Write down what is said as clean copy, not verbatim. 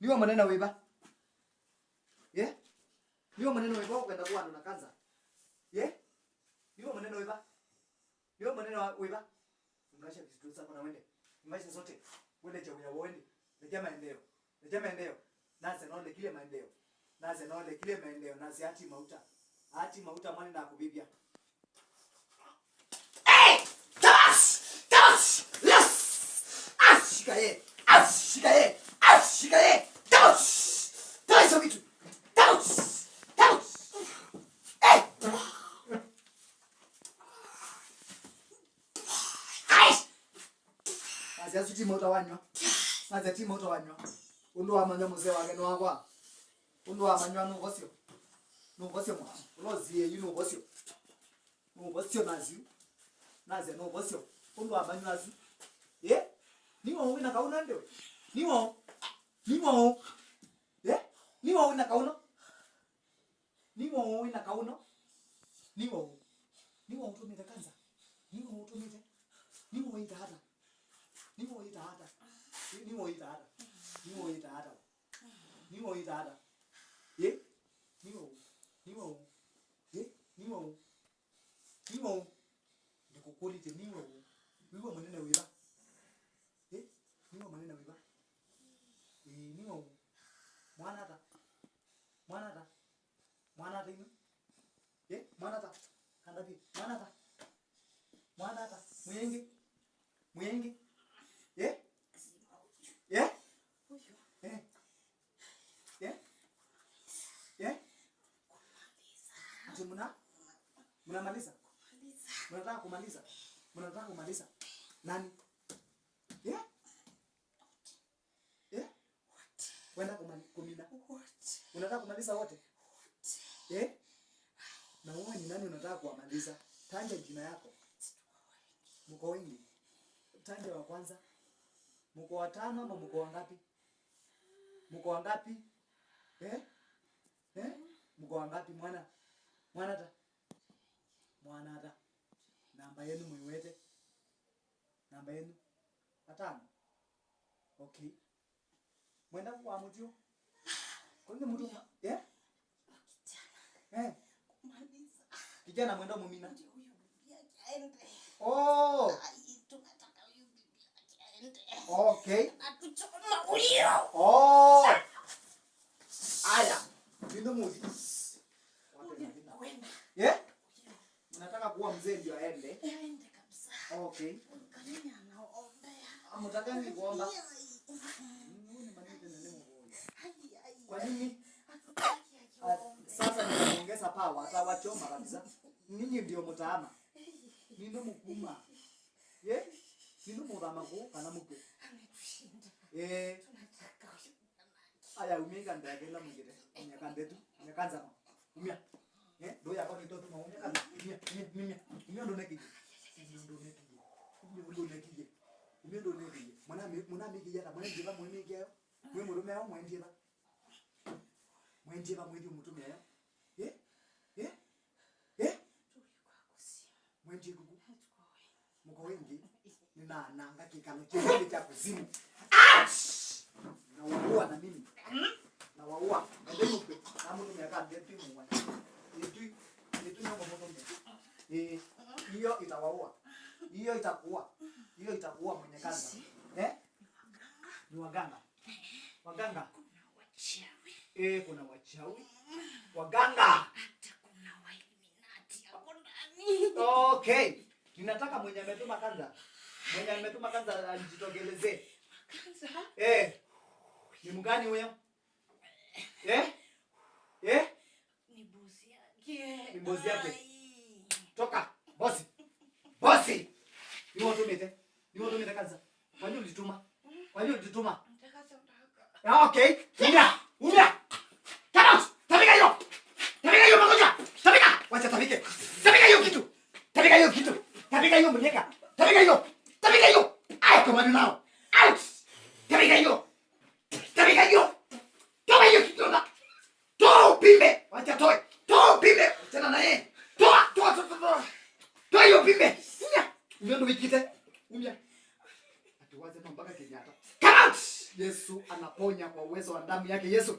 Niwe maneno wiba. Niwe maneno wiba kwenda kwa na kanza. Niwe maneno wiba. Niwe maneno wiba. Ungasha vitu zako na wende. Ungasha zote. Wende cha wende. Letea maendeleo. Letea maendeleo. Naze naole kile maendeleo. Naze naole kile maendeleo. Naze hati mauta. Hati mauta mwana na kubibia. Shikaye. Shikaye. Shikaye. Toa hizo vitu. Toa. Azi ati moto wanywa. Azi ati moto wanywa. Undu amanywa mzee wake no akwa. Undu amanywa no bosio. No bosio mwa. Ulozie you no bosio. No bosio nazi. Nazi no bosio. Undu amanywa azi. Niwo wina kauna ndio. Niwo. Niwo wina kauna. Niwo wina kauna. Niwo utumite kanza. Niwo utumite. Niwo ita hata. Niwo ita hata. Niwo ita hata. Niwo ita hata. Niwo ita hata. Niwo. Niwo. Ndikukulite niwo. Wiwo munene wiba. Niwo maneno wiba. Niwo mwanata. Mwanata ino. Mwanata. Kandapi. Mwanata. Muyenge. Mnamaliza. Mnataka kumaliza. Nani? Wenda kumina. Unataka kumaliza wote? Na wewe ni nani unataka kuamaliza? Tanja jina yako. Mko wengi. Tanja wa kwanza. Mko watano ama mko wangapi? Mko wangapi? Mko wangapi Mwanata. Namba yenu muiwete. Namba yenu 5. Okay. Mwenda kwa mutio. Kwani mtu kumaliza. Kijana mwenda mumina. Oh. Tunataka huyu bibi aende. Okay. Atuchoma huyo. Oh. Aya. Ndio muzi. Mnataka kuwa mzee ndio aende? Aende kabisa. Okay. Kanini anaombea. Mtakani kuomba. Kwa nini? Sasa nitaongeza power atawachoma kabisa. Ninyi ndio mtaama. Nino mkuma. Nino murama ko kana mukwe. Ametushinda. Tunataka aya umega ndagela mugire. Nyakandetu, nyakanza. Umia. Do yako ni toto maumia kana. Umia ndo nekije. Mwana migi yara mwana ndiba mwana migi yao. Mwe murume yao mwana ndiba. Mwenje ba mwezi mutume ya. Mwenje gugu. Mko wengi. Nina nanga kikalo chele cha kuzimu. Na waua na mimi. Na waua. Ndio mpe. Na mtu miaka ndepi mwana. Yetu nyongo moto mbe. Hiyo itawaua. Hiyo itakuwa mwenye kanza. Ni waganga. Waganga. Kuna wachawi. Waganga. Hata kuna wailuminati hapo ndani. Okay. Ninataka mwenye ametuma kanza ajitogelezee. Kanza? Ni mgani huyo? Ni bosi yake. Ni bosi yake. Toka. Bosi. Ni watumite kanza. Kwa nini ulituma? Okay. Umia. Tabika hiyo magonjwa. Wacha tabike. Tabika hiyo kitu. Tabika hiyo mnyeka. Tabika hiyo. Ai komani nao. Out. Tabika hiyo. Toa hiyo kitu. Toa pimbe. Wacha toe. Toa pimbe. Tena na yeye. Toa hiyo pimbe. Umia ndo wikite. Umia. Atuwaze mpaka Kenyatta. Come out. Yesu ana anaponya kwa uwezo wa damu yake Yesu.